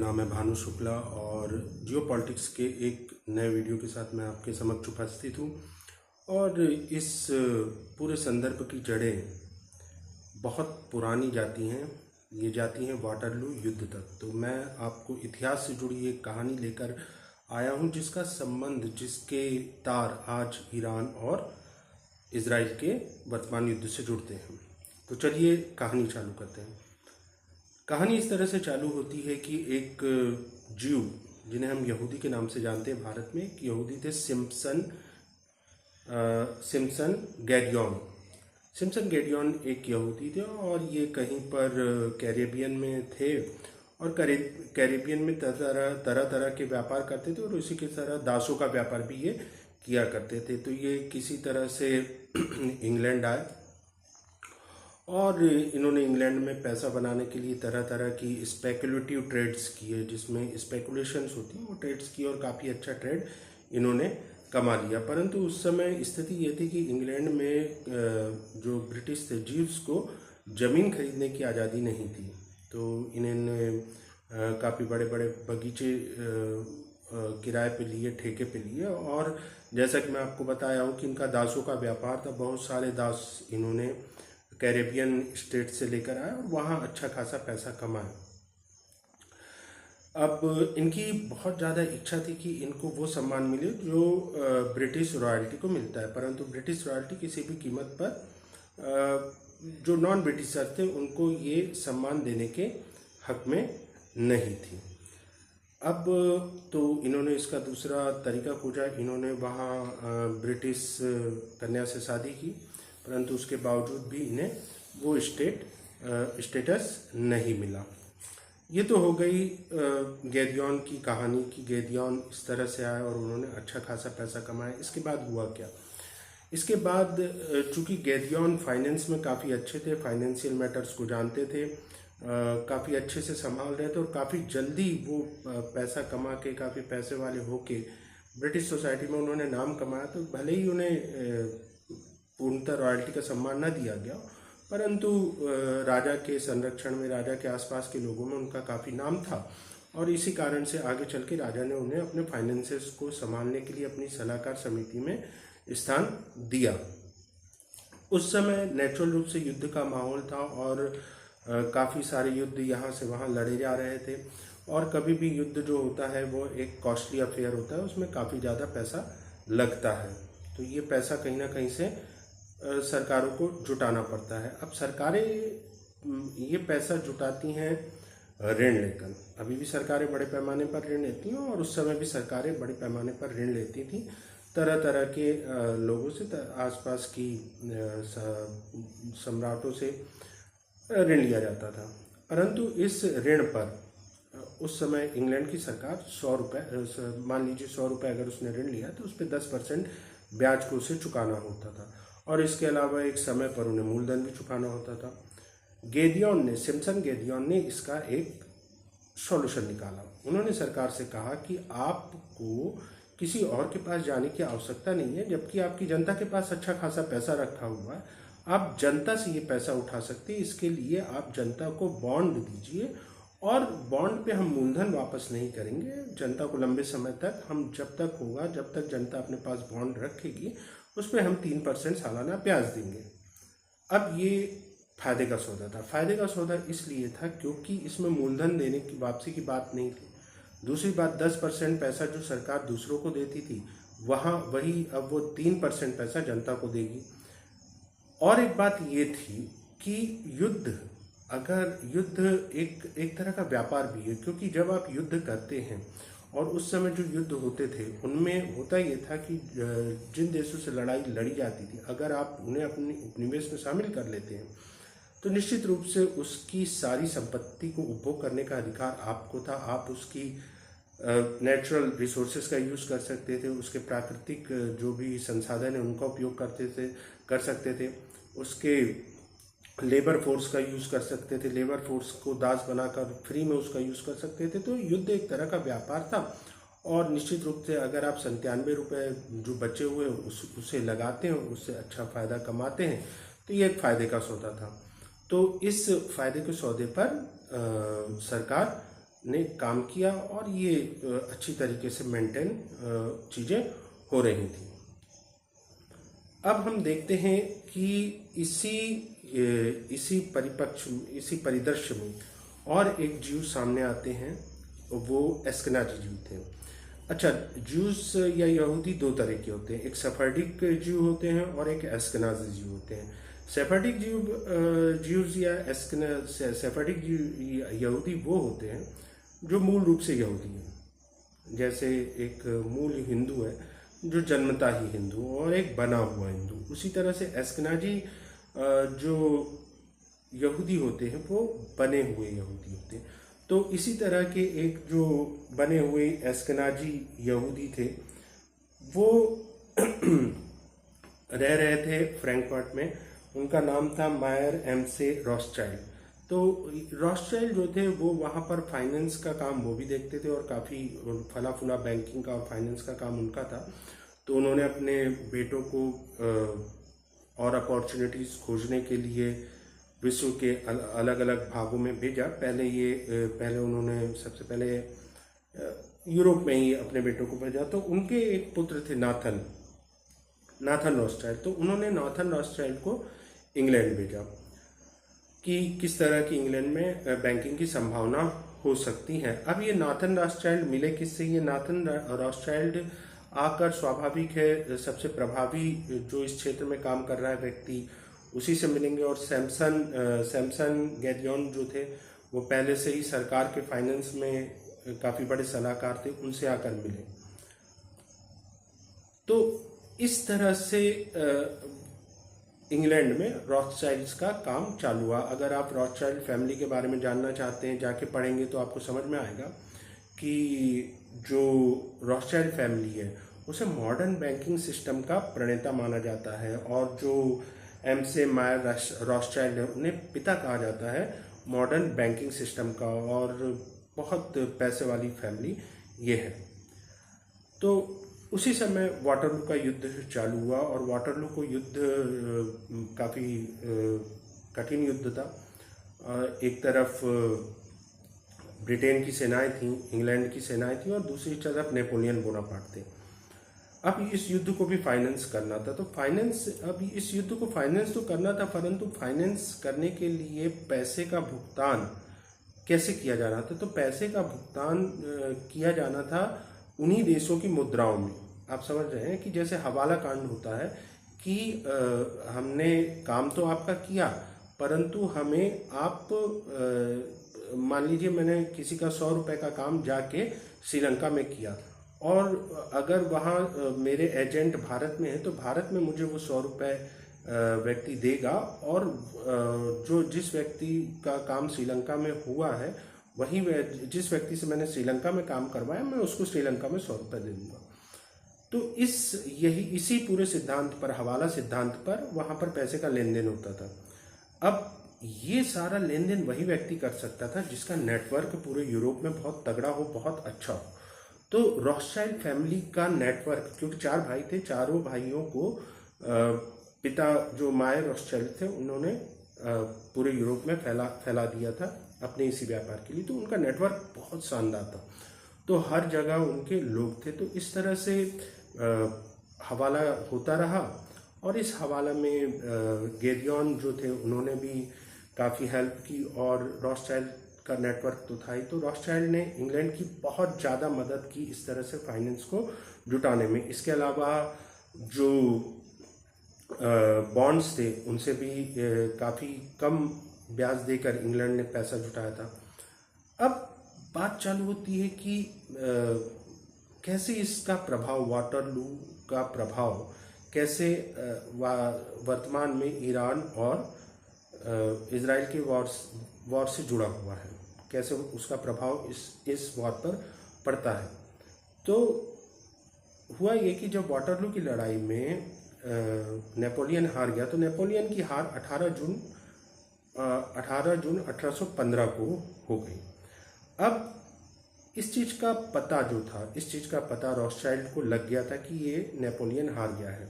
नाम है भानु शुक्ला और जियो पॉलिटिक्स के एक नए वीडियो के साथ मैं आपके समक्ष उपस्थित हूँ। और इस पूरे संदर्भ की जड़ें बहुत पुरानी जाती हैं, ये जाती हैं वाटरलू युद्ध तक। तो मैं आपको इतिहास से जुड़ी एक कहानी लेकर आया हूँ जिसका संबंध, जिसके तार आज ईरान और इजराइल के वर्तमान युद्ध से जुड़ते हैं। तो चलिए कहानी चालू करते हैं। कहानी इस तरह से चालू होती है कि एक जीव, जिन्हें हम यहूदी के नाम से जानते हैं भारत में, एक यहूदी थे सिम्पसन गेडियोन। सिम्पसन गेडियोन एक यहूदी थे और ये कहीं पर कैरेबियन में थे और कैरेबियन में तरह तरह के व्यापार करते थे और उसी की तरह दासों का व्यापार भी ये किया करते थे। तो ये किसी तरह से इंग्लैंड आए और इन्होंने इंग्लैंड में पैसा बनाने के लिए तरह तरह की स्पेकुलेटिव ट्रेड्स किए, जिसमें स्पेकुलेशंस होती हैं, वो ट्रेड्स किए और काफ़ी अच्छा ट्रेड इन्होंने कमा लिया। परंतु उस समय स्थिति ये थी कि इंग्लैंड में जो ब्रिटिश थे, जीव्स को ज़मीन खरीदने की आज़ादी नहीं थी। तो इन्होंने काफ़ी बड़े बड़े बगीचे किराए पे लिए, ठेके पे लिए और जैसा कि मैं आपको बताया हूँ कि इनका दासों का व्यापार था। बहुत सारे दास इन्होंने कैरेबियन स्टेट से लेकर आए और वहाँ अच्छा खासा पैसा कमाया। अब इनकी बहुत ज़्यादा इच्छा थी कि इनको वो सम्मान मिले जो ब्रिटिश रॉयल्टी को मिलता है, परंतु ब्रिटिश रॉयल्टी किसी भी कीमत पर जो नॉन ब्रिटिशर थे उनको ये सम्मान देने के हक में नहीं थी। अब तो इन्होंने इसका दूसरा तरीका खोजा। इन्होंने वहाँ ब्रिटिश कन्या से शादी की, परंतु उसके बावजूद भी इन्हें वो स्टेटस नहीं मिला। ये तो हो गई गेडियोन की कहानी कि गेडियोन इस तरह से आए और उन्होंने अच्छा खासा पैसा कमाया। इसके बाद हुआ क्या? इसके बाद चूंकि गेडियोन फाइनेंस में काफ़ी अच्छे थे, फाइनेंशियल मैटर्स को जानते थे, काफ़ी अच्छे से संभाल रहे थे और काफ़ी जल्दी वो पैसा कमा के, काफ़ी पैसे वाले होके ब्रिटिश सोसाइटी में उन्होंने नाम कमाया। तो भले ही उन्हें पूर्णतः रॉयल्टी का सम्मान न दिया गया, परंतु राजा के संरक्षण में, राजा के आसपास के लोगों में उनका काफ़ी नाम था और इसी कारण से आगे चल के राजा ने उन्हें अपने फाइनेंसेस को संभालने के लिए अपनी सलाहकार समिति में स्थान दिया। उस समय नेचुरल रूप से युद्ध का माहौल था और काफ़ी सारे युद्ध यहाँ से वहाँ लड़े जा रहे थे और कभी भी युद्ध जो होता है वो एक कॉस्टली अफेयर होता है, उसमें काफ़ी ज़्यादा पैसा लगता है। तो ये पैसा कहीं ना कहीं से सरकारों को जुटाना पड़ता है। अब सरकारें ये पैसा जुटाती हैं ऋण लेकर। अभी भी सरकारें बड़े पैमाने पर ऋण लेती हैं और उस समय भी सरकारें बड़े पैमाने पर ऋण लेती थी तरह तरह के लोगों से, आसपास की सम्राटों से ऋण लिया जाता था। परंतु इस ऋण पर उस समय इंग्लैंड की सरकार 100 रुपये, मान लीजिए 100 रुपये अगर उसने ऋण लिया तो उस पर 10% ब्याज को उसे चुकाना होता था और इसके अलावा एक समय पर उन्हें मूलधन भी चुकाना होता था। सिम्पसन गेडियोन ने इसका एक सॉल्यूशन निकाला। उन्होंने सरकार से कहा कि आपको किसी और के पास जाने की आवश्यकता नहीं है, जबकि आपकी जनता के पास अच्छा खासा पैसा रखा हुआ है, आप जनता से ये पैसा उठा सकते हैं। इसके लिए आप जनता को बॉन्ड दीजिए और बॉन्ड पे हम मूलधन वापस नहीं करेंगे। जनता को लंबे समय तक, हम जब तक होगा, जब तक जनता अपने पास बॉन्ड रखेगी, उस पर हम 3% सालाना ब्याज देंगे। अब ये फायदे का सौदा था। फायदे का सौदा इसलिए था क्योंकि इसमें मूलधन देने की, वापसी की बात नहीं थी। दूसरी बात, 10% पैसा जो सरकार दूसरों को देती थी, वही अब वो 3% पैसा जनता को देगी। और एक बात ये थी कि युद्ध एक तरह का व्यापार भी है, क्योंकि जब आप युद्ध करते हैं और उस समय जो युद्ध होते थे उनमें होता ये था कि जिन देशों से लड़ाई लड़ी जाती थी, अगर आप उन्हें अपने उपनिवेश में शामिल कर लेते हैं तो निश्चित रूप से उसकी सारी संपत्ति को उपभोग करने का अधिकार आपको था। आप उसकी नेचुरल रिसोर्सेज का यूज़ कर सकते थे, उसके प्राकृतिक जो भी संसाधन है उनका उपयोग कर सकते थे, उसके लेबर फोर्स का यूज़ कर सकते थे, लेबर फोर्स को दास बनाकर फ्री में उसका यूज़ कर सकते थे। तो युद्ध एक तरह का व्यापार था और निश्चित रूप से अगर आप 97 रुपये जो बचे हुए उसे लगाते हैं, उससे अच्छा फ़ायदा कमाते हैं, तो ये एक फ़ायदे का सौदा था। तो इस फ़ायदे के सौदे पर सरकार ने काम किया और ये अच्छी तरीके से मेंटेन चीज़ें हो रही थी। अब हम देखते हैं कि इसी परिदृश्य में और एक जीव सामने आते हैं, वो एस्केनाजी जीव थे। अच्छा, ज्यूस या यहूदी दो तरह के होते हैं, एक सेफर्डिक जीव होते हैं और एक एस्केनाजी जीव होते हैं। सेफर्डिक ज्यूज या सेफर्डिक यहूदी वो होते हैं जो मूल रूप से यहूदी हैं, जैसे एक मूल हिंदू है जो जन्मता ही हिंदू और एक बना हुआ हिंदू। उसी तरह से एस्केनाजी जो यहूदी होते हैं वो बने हुए यहूदी होते हैं। तो इसी तरह के एक जो बने हुए एस्केनाजी यहूदी थे, वो रह रहे थे फ्रैंकफर्ट में। उनका नाम था मायर एम से रॉथस्चाइल्ड। तो रॉथस्चाइल्ड जो थे वो वहाँ पर फाइनेंस का काम वो भी देखते थे और काफ़ी फला फुला बैंकिंग का और फाइनेंस का काम उनका था। तो उन्होंने अपने बेटों को और अपॉर्चुनिटीज़ खोजने के लिए विश्व के अलग अलग भागों में भेजा। पहले उन्होंने सबसे पहले यूरोप में ही अपने बेटों को भेजा। तो उनके एक पुत्र थे नाथन रॉथस्चाइल्ड। तो उन्होंने नाथन रॉथस्चाइल्ड को इंग्लैंड भेजा कि किस तरह की इंग्लैंड में बैंकिंग की संभावना हो सकती है। अब ये नाथन रॉथस्चाइल्ड मिले किससे? ये नाथन रॉथस्चाइल्ड आकर, स्वाभाविक है, सबसे प्रभावी जो इस क्षेत्र में काम कर रहा है व्यक्ति, उसी से मिलेंगे। और सैमसन गैरियन जो थे वो पहले से ही सरकार के फाइनेंस में काफ़ी बड़े सलाहकार थे, उनसे आकर मिले। तो इस तरह से इंग्लैंड में रॉथस्चाइल्ड्स का काम चालू हुआ। अगर आप रॉथस्चाइल्ड फैमिली के बारे में जानना चाहते हैं, जाके पढ़ेंगे तो आपको समझ में आएगा कि जो रॉथस्चाइल्ड फैमिली है उसे मॉडर्न बैंकिंग सिस्टम का प्रणेता माना जाता है। और जो एम से मायर रॉथस्चाइल्ड है उन्हें पिता कहा जाता है मॉडर्न बैंकिंग सिस्टम का, और बहुत पैसे वाली फैमिली ये है। तो उसी समय वाटरलू का युद्ध चालू हुआ और वाटरलू को युद्ध काफ़ी कठिन युद्ध था। एक तरफ ब्रिटेन की सेनाएं थीं, इंग्लैंड की सेनाएं थीं, और दूसरी तरफ नेपोलियन बोनापार्ट थे। अब इस युद्ध को भी फाइनेंस करना था। तो इस युद्ध को फाइनेंस तो करना था, परंतु फाइनेंस करने के लिए पैसे का भुगतान कैसे किया जाना था? तो पैसे का भुगतान किया जाना था उन्हीं देशों की मुद्राओं में। आप समझ रहे हैं कि जैसे हवाला कांड होता है कि हमने काम तो आपका किया, परंतु हमें आप मान लीजिए मैंने किसी का 100 रुपये का काम जाके श्रीलंका में किया, और अगर वहाँ मेरे एजेंट भारत में है तो भारत में मुझे वो 100 रुपये व्यक्ति देगा, और जो जिस व्यक्ति का काम श्रीलंका में हुआ है वही जिस व्यक्ति से मैंने श्रीलंका में काम करवाया मैं उसको श्रीलंका में 100 रुपये दे दूंगा। तो इसी पूरे सिद्धांत पर, हवाला सिद्धांत पर, वहाँ पर पैसे का लेन देन होता था। अब ये सारा लेन देन वही व्यक्ति कर सकता था जिसका नेटवर्क पूरे यूरोप में बहुत तगड़ा हो, बहुत अच्छा हो। तो रॉथस्चाइल्ड फैमिली का नेटवर्क, क्योंकि 4 भाई थे, चारों भाइयों को पिता जो मायर रॉथस्चाइल्ड थे उन्होंने पूरे यूरोप में फैला दिया था अपने इसी व्यापार के लिए। तो उनका नेटवर्क बहुत शानदार था, तो हर जगह उनके लोग थे। तो इस तरह से हवाला होता रहा, और इस हवाला में गैरियन जो थे उन्होंने भी काफ़ी हेल्प की, और रॉथस्चाइल्ड का नेटवर्क तो था ही। तो रॉथस्चाइल्ड ने इंग्लैंड की बहुत ज़्यादा मदद की इस तरह से फाइनेंस को जुटाने में। इसके अलावा जो बॉन्ड्स थे उनसे भी काफ़ी कम ब्याज देकर इंग्लैंड ने पैसा जुटाया था। अब बात चालू होती है कि कैसे इसका प्रभाव, वाटरलू का प्रभाव कैसे वर्तमान में ईरान और इजराइल के वॉर से जुड़ा हुआ है, कैसे उसका प्रभाव इस वॉर पर पड़ता है। तो हुआ ये कि जब वाटरलू की लड़ाई में नेपोलियन हार गया, तो नेपोलियन की हार 18 जून 1815 को हो गई। अब इस चीज़ का पता रॉथस्चाइल्ड को लग गया था कि ये नेपोलियन हार गया है,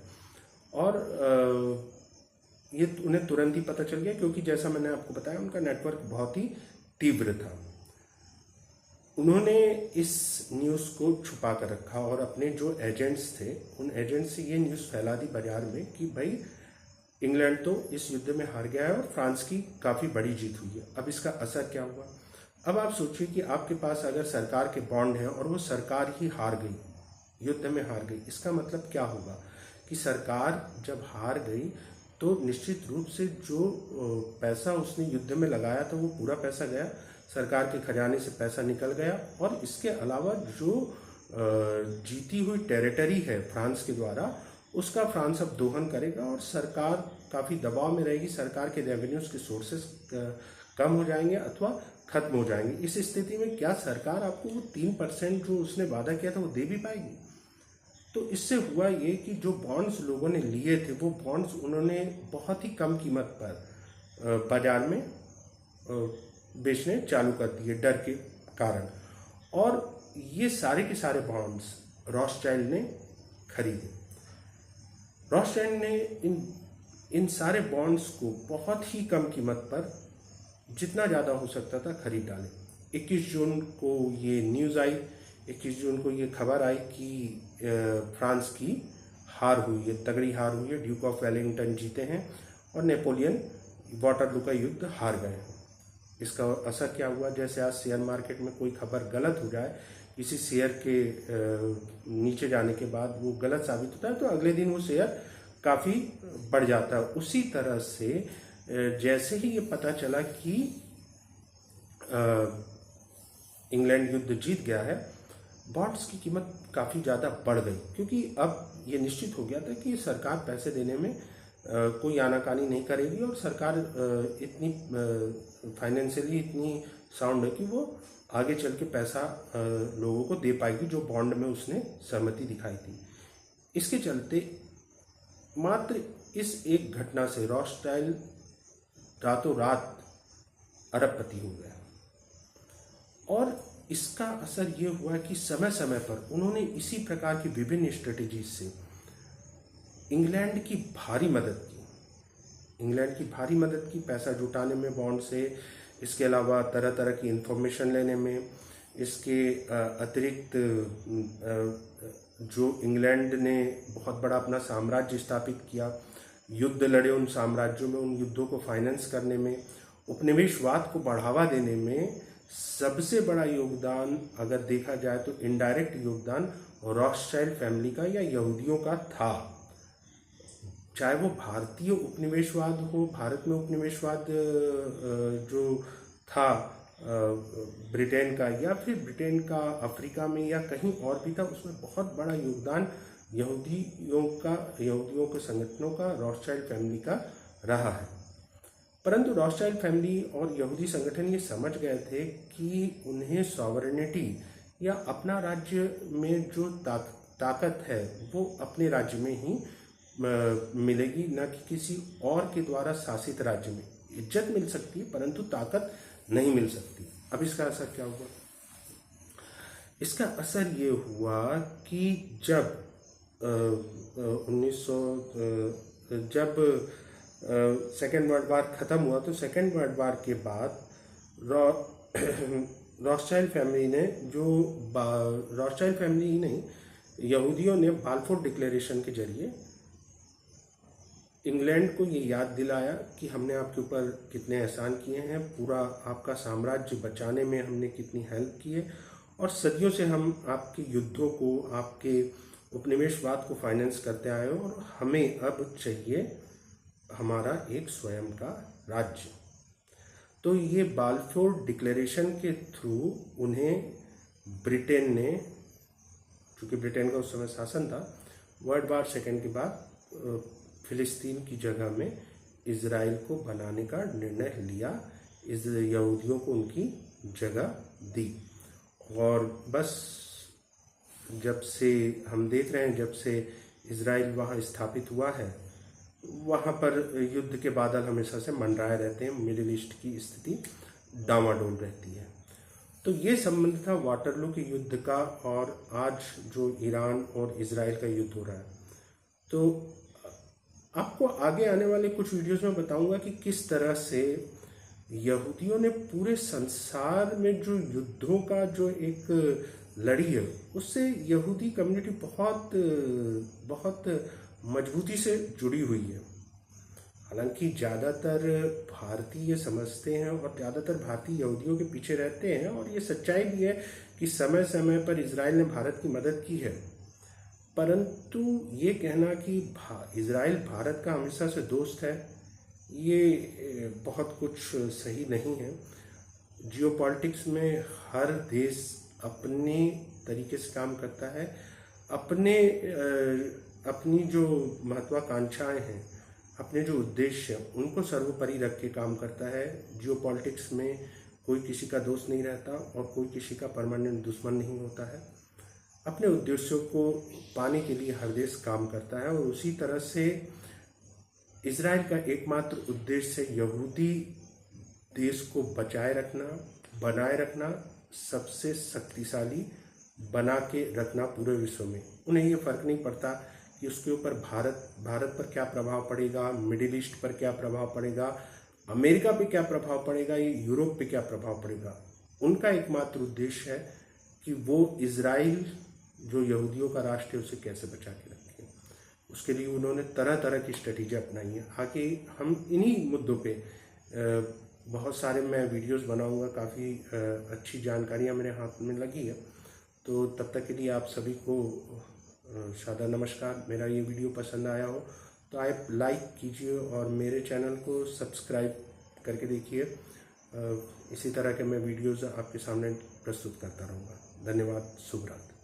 और ये उन्हें तुरंत ही पता चल गया, क्योंकि जैसा मैंने आपको बताया उनका नेटवर्क बहुत ही तीव्र था। उन्होंने इस न्यूज़ को छुपा कर रखा और अपने जो एजेंट्स थे उन एजेंट्स से ये न्यूज़ फैला दी बाजार में कि भाई इंग्लैंड तो इस युद्ध में हार गया है और फ्रांस की काफ़ी बड़ी जीत हुई है। अब इसका असर क्या हुआ? अब आप सोचिए कि आपके पास अगर सरकार के बॉन्ड हैं और वो सरकार ही हार गई, युद्ध में हार गई, इसका मतलब क्या होगा कि सरकार जब हार गई तो निश्चित रूप से जो पैसा उसने युद्ध में लगाया था वो पूरा पैसा गया, सरकार के खजाने से पैसा निकल गया। और इसके अलावा जो जीती हुई टेरिटरी है फ्रांस के द्वारा, उसका फ्रांस अब दोहन करेगा और सरकार काफ़ी दबाव में रहेगी, सरकार के रेवेन्यूज़ के सोर्सेस कम हो जाएंगे अथवा खत्म हो जाएंगे। इस स्थिति में क्या सरकार आपको वो 3% जो उसने वादा किया था वो दे भी पाएगी? तो इससे हुआ ये कि जो बॉन्ड्स लोगों ने लिए थे वो बॉन्ड्स उन्होंने बहुत ही कम कीमत पर बाजार में बेचने चालू कर दिए डर के कारण। और ये सारे के सारे बॉन्ड्स रॉथस्चाइल्ड ने खरीदे। रॉथस्चाइल्ड ने इन सारे बॉन्ड्स को बहुत ही कम कीमत पर जितना ज़्यादा हो सकता था खरीद डाले। 21 जून को ये न्यूज़ आई, 21 जून को ये खबर आई कि फ्रांस की हार हुई है, तगड़ी हार हुई है, ड्यूक ऑफ वेलिंगटन जीते हैं और नेपोलियन वाटरलू का युद्ध हार गए हैं। इसका असर क्या हुआ? जैसे आज शेयर मार्केट में कोई खबर गलत हो जाए, किसी शेयर के नीचे जाने के बाद वो गलत साबित होता है तो अगले दिन वो शेयर काफ़ी बढ़ जाता है। उसी तरह से जैसे ही ये पता चला कि इंग्लैंड युद्ध जीत गया है, बॉन्ड्स की कीमत काफ़ी ज़्यादा बढ़ गई, क्योंकि अब ये निश्चित हो गया था कि सरकार पैसे देने में कोई आनाकानी नहीं करेगी और सरकार इतनी फाइनेंशियली इतनी साउंड है कि वो आगे चल के पैसा लोगों को दे पाएगी जो बॉन्ड में उसने सहमति दिखाई थी। इसके चलते मात्र इस एक घटना से रॉथस्चाइल्ड रातों रात अरबपति हो गया। और इसका असर ये हुआ कि समय समय पर उन्होंने इसी प्रकार की विभिन्न स्ट्रेटेजीज से इंग्लैंड की भारी मदद की। इंग्लैंड की भारी मदद की पैसा जुटाने में बॉन्ड से, इसके अलावा तरह तरह की इंफॉर्मेशन लेने में, इसके अतिरिक्त जो इंग्लैंड ने बहुत बड़ा अपना साम्राज्य स्थापित किया, युद्ध लड़े उन साम्राज्यों में, उन युद्धों को फाइनेंस करने में, उपनिवेशवाद को बढ़ावा देने में सबसे बड़ा योगदान अगर देखा जाए तो इनडायरेक्ट योगदान रॉथस्चाइल्ड फैमिली का या यहूदियों का था। चाहे वो भारतीय उपनिवेशवाद हो, भारत में उपनिवेशवाद जो था ब्रिटेन का, या फिर ब्रिटेन का अफ्रीका में या कहीं और भी था, उसमें बहुत बड़ा योगदान यहूदियों के संगठनों का, रॉथस्चाइल्ड फैमिली का रहा है। परंतु रॉथस्चाइल्ड फैमिली और यहूदी संगठन ये समझ गए थे कि उन्हें सॉवरेनिटी या अपना राज्य में जो ताकत है वो अपने राज्य में ही मिलेगी, न कि किसी और के द्वारा शासित राज्य में। इज्जत मिल सकती है परंतु ताकत नहीं मिल सकती। अब इसका असर क्या हुआ? इसका असर ये हुआ कि जब 1900 जब सेकेंड वर्ल्ड वार ख़त्म हुआ तो सेकेंड वर्ल्ड वार के बाद रॉथस्चाइल्ड फैमिली ने रॉथस्चाइल्ड फैमिली ही नहीं, यहूदियों ने बाल्फोर डिक्लेरेशन के जरिए इंग्लैंड को ये याद दिलाया कि हमने आपके ऊपर कितने एहसान किए हैं, पूरा आपका साम्राज्य बचाने में हमने कितनी हेल्प की है, और सदियों से हम आपके युद्धों को, आपके उपनिवेशवाद को फाइनेंस करते आए हो, और हमें अब चाहिए हमारा एक स्वयं का राज्य। तो ये बाल्फोर डिक्लेरेशन के थ्रू उन्हें ब्रिटेन ने, चूँकि ब्रिटेन का उस समय शासन था, वर्ल्ड वार सेकेंड के बाद फिलिस्तीन की जगह में इजराइल को बनाने का निर्णय लिया, इस यहूदियों को उनकी जगह दी। और बस जब से हम देख रहे हैं, जब से इजराइल वहाँ स्थापित हुआ है, वहाँ पर युद्ध के बादल हमेशा से मंडराए रहते हैं, मिडिल ईस्ट की स्थिति डामाडोल रहती है। तो ये संबंध था वाटरलू के युद्ध का और आज जो ईरान और इजराइल का युद्ध हो रहा है। तो आपको आगे आने वाले कुछ वीडियोस में बताऊंगा कि किस तरह से यहूदियों ने पूरे संसार में जो युद्धों का जो एक लड़ी है, उससे यहूदी कम्युनिटी बहुत बहुत मजबूती से जुड़ी हुई है। हालांकि ज़्यादातर भारतीय समझते हैं और ज़्यादातर भारतीय यहूदियों के पीछे रहते हैं, और ये सच्चाई भी है कि समय समय पर इजराइल ने भारत की मदद की है, परंतु ये कहना कि इजराइल भारत का हमेशा से दोस्त है, ये बहुत कुछ सही नहीं है। जियोपॉलिटिक्स में हर देश अपने तरीके से काम करता है, अपनी जो महत्वाकांक्षाएं हैं, अपने जो उद्देश्य हैं, उनको सर्वोपरि रख के काम करता है। जियोपॉलिटिक्स में कोई किसी का दोस्त नहीं रहता और कोई किसी का परमानेंट दुश्मन नहीं होता है। अपने उद्देश्यों को पाने के लिए हर देश काम करता है, और उसी तरह से इजराइल का एकमात्र उद्देश्य यहूदी देश को बचाए रखना, बनाए रखना, सबसे शक्तिशाली बना के रखना पूरे विश्व में। उन्हें ये फर्क नहीं पड़ता कि उसके ऊपर भारत पर क्या प्रभाव पड़ेगा, मिडिल ईस्ट पर क्या प्रभाव पड़ेगा, अमेरिका पे क्या प्रभाव पड़ेगा, ये यूरोप पे क्या प्रभाव पड़ेगा। उनका एकमात्र उद्देश्य है कि वो इजराइल जो यहूदियों का राष्ट्र है उसे कैसे बचा के रखें। उसके लिए उन्होंने तरह तरह की स्ट्रेटेजी अपनाई है। आगे हम इन्हीं मुद्दों पे बहुत सारे मैं वीडियोस बनाऊंगा, काफ़ी अच्छी जानकारियां मेरे हाथ में लगी है। तो तब तक के लिए आप सभी को सादर नमस्कार। मेरा ये वीडियो पसंद आया हो तो आप लाइक कीजिए और मेरे चैनल को सब्सक्राइब करके देखिए। इसी तरह के मैं वीडियोस आपके सामने प्रस्तुत करता रहूँगा। धन्यवाद। शुभ रात्रि।